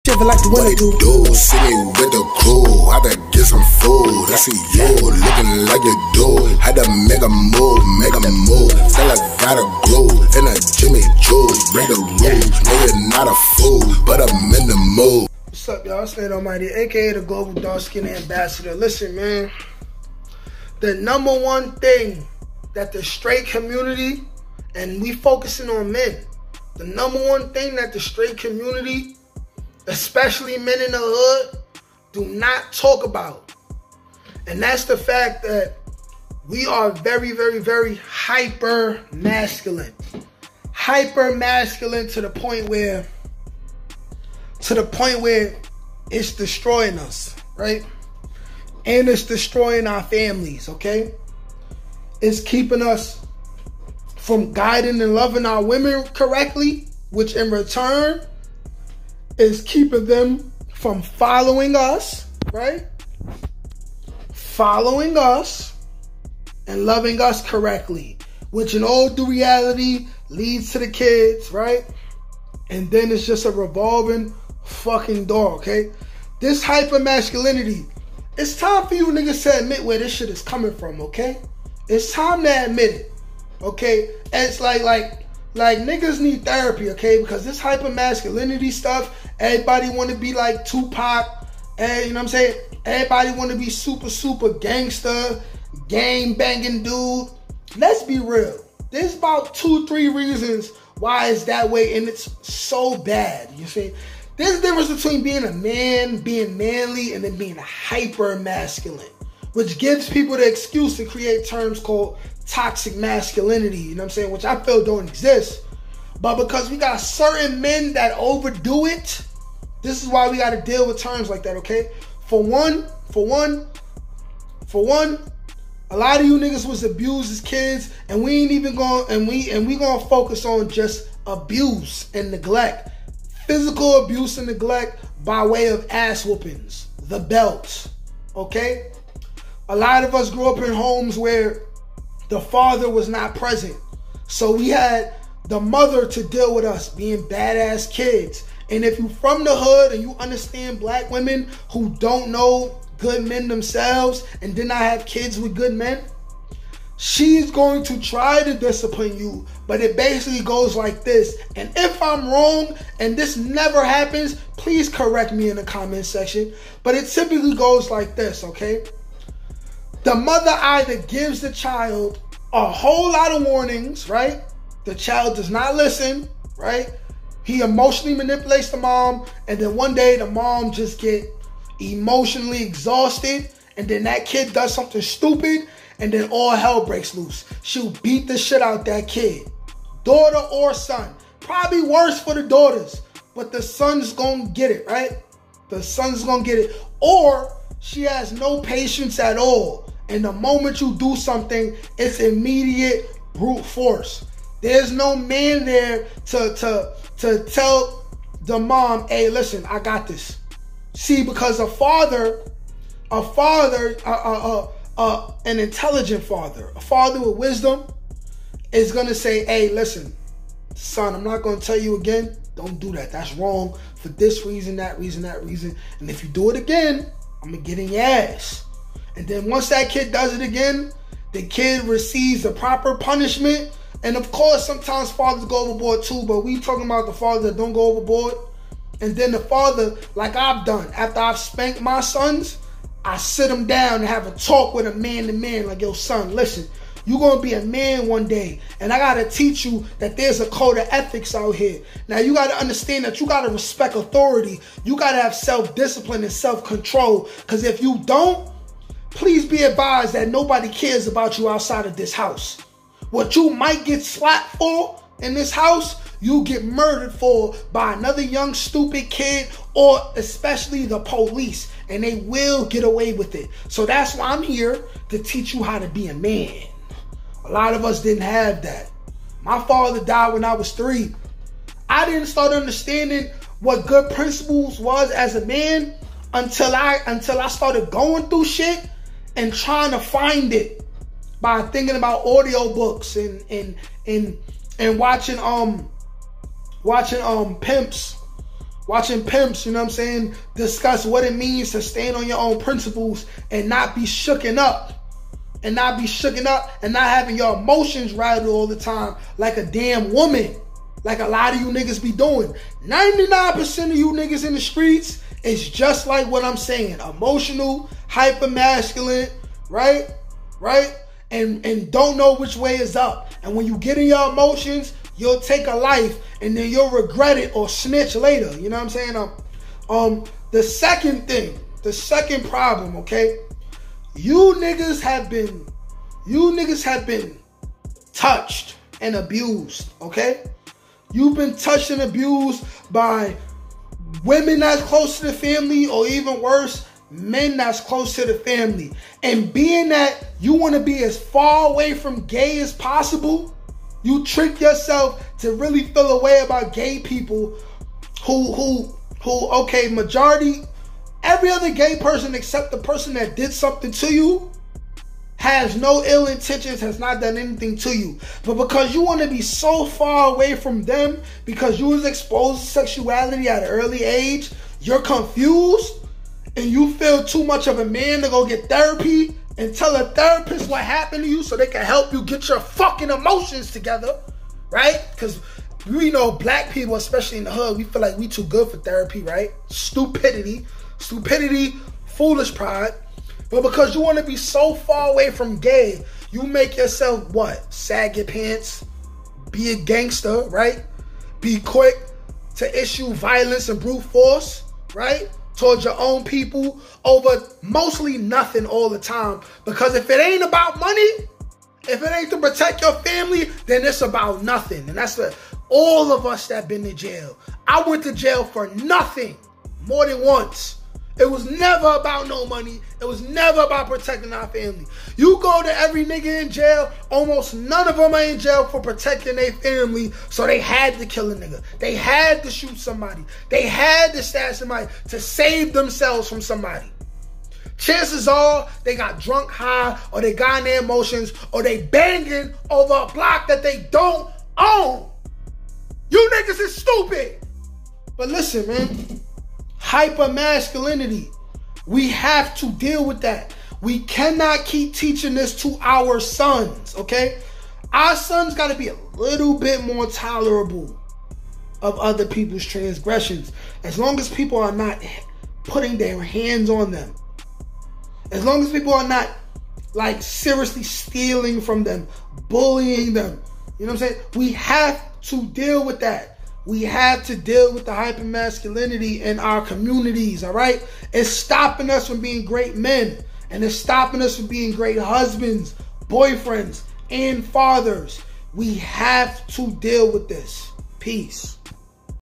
Shit like the winter do. City with the crew, had to get some food. I see you looking like you do. Had to make a move. Feel like gotta glue in a Jimmy Choo. Break the rules, nigga not a fool, but I'm in the mood. What's up, y'all? It's Nate Almighty, aka the Global Dark Skin Ambassador. Listen, man. The number one thing that the straight community, and we focusing on men, the number one thing that the straight community, especially men in the hood, do not talk about. And that's the fact that we are very, very, very hyper masculine. Hyper masculine to the point where it's destroying us, right? And it's destroying our families, okay? It's keeping us from guiding and loving our women correctly, which in return is keeping them from following us, right? Following us and loving us correctly, which in all due reality leads to the kids, right? And then it's just a revolving fucking door, okay? This hyper masculinity, it's time for you niggas to admit where this shit is coming from, okay? It's time to admit it, okay? And it's like niggas need therapy, okay? Because this hyper masculinity stuff, everybody want to be like Tupac, and you know what I'm saying? Everybody want to be super gangster, gang banging dude. Let's be real. There's about 2-3 reasons why it's that way, and it's so bad. You see? There's a difference between being a man, being manly, and then being hyper masculine, which gives people the excuse to create terms called toxic masculinity, you know what I'm saying, which I feel don't exist. But because we got certain men that overdo it, this is why we got to deal with terms like that, okay? For one, a lot of you niggas was abused as kids, and we ain't even going, and we gonna focus on just abuse and neglect. Physical abuse and neglect by way of ass whoopings, the belts, okay? A lot of us grew up in homes where the father was not present. So we had the mother to deal with us being badass kids. And if you from the hood and you understand black women who don't know good men themselves and did not have kids with good men, she's going to try to discipline you, but it basically goes like this. And if I'm wrong and this never happens, please correct me in the comment section. But it typically goes like this, okay? The mother either gives the child a whole lot of warnings, right? The child does not listen, right? He emotionally manipulates the mom, and then one day the mom just get emotionally exhausted, and then that kid does something stupid, and then all hell breaks loose. She'll beat the shit out that kid. Daughter or son. Probably worse for the daughters, but the son's gonna get it, right? The son's gonna get it. Or she has no patience at all. And the moment you do something, it's immediate brute force. There's no man there to tell the mom, hey, listen, I got this. See, because an intelligent father, a father with wisdom, is going to say, hey, listen, son, I'm not going to tell you again. Don't do that. That's wrong for this reason, that reason. And if you do it again, I'm going to get in your ass. And then once that kid does it again, the kid receives the proper punishment. And of course, sometimes fathers go overboard too, but we talking about the fathers that don't go overboard. And then the father, like I've done, after I've spanked my sons, I sit them down and have a talk with a man to man, like, yo, son, listen, you're going to be a man one day, and I got to teach you that there's a code of ethics out here. Now, you got to understand that you got to respect authority. You got to have self-discipline and self-control, because if you don't, please be advised that nobody cares about you outside of this house. What you might get slapped for in this house, you get murdered for by another young stupid kid, or especially the police, and they will get away with it. So that's why I'm here, to teach you how to be a man. A lot of us didn't have that. My father died when I was 3. I didn't start understanding what good principles was as a man until I started going through shit and trying to find it by thinking about audiobooks and watching pimps Watching pimps, you know what I'm saying, discuss what it means to stand on your own principles and not be shooken up. And not be shooken up and not having your emotions rattled all the time like a damn woman. Like a lot of you niggas be doing. 99% of you niggas in the streets is just like what I'm saying. Emotional, hyper masculine, right? Right? And don't know which way is up. And when you get in your emotions, you'll take a life and then you'll regret it or snitch later. You know what I'm saying? The second problem, okay? You niggas have been touched and abused, okay? You've been touched and abused by women that's close to the family, or even worse, men that's close to the family. And being that you want to be as far away from gay as possible, you trick yourself to really feel a way about gay people who okay, majority, every other gay person except the person that did something to you has no ill intentions, has not done anything to you. But because you want to be so far away from them, because you was exposed to sexuality at an early age, you're confused, and you feel too much of a man to go get therapy and tell a therapist what happened to you so they can help you get your fucking emotions together, right? Because we know black people, especially in the hood, we feel like we too good for therapy, right? Stupidity, foolish pride. But because you want to be so far away from gay, you make yourself what? Sag your pants, be a gangster, right? Be quick to issue violence and brute force, right? Towards your own people over mostly nothing all the time. Because if it ain't about money, if it ain't to protect your family, then it's about nothing. And that's what all of us that been to jail. I went to jail for nothing more than once. It was never about no money. It was never about protecting our family. You go to every nigga in jail, almost none of them are in jail for protecting their family, so they had to kill a nigga. They had to shoot somebody. They had to stab somebody to save themselves from somebody. Chances are they got drunk high, or they got in their emotions, or they banging over a block that they don't own. You niggas is stupid. But listen, man. Hyper-masculinity. We have to deal with that. We cannot keep teaching this to our sons, okay? Our sons got to be a little bit more tolerable of other people's transgressions. As long as people are not putting their hands on them. As long as people are not, like, seriously stealing from them, bullying them. You know what I'm saying? We have to deal with that. We have to deal with the hypermasculinity in our communities, all right? It's stopping us from being great men. And it's stopping us from being great husbands, boyfriends, and fathers. We have to deal with this. Peace.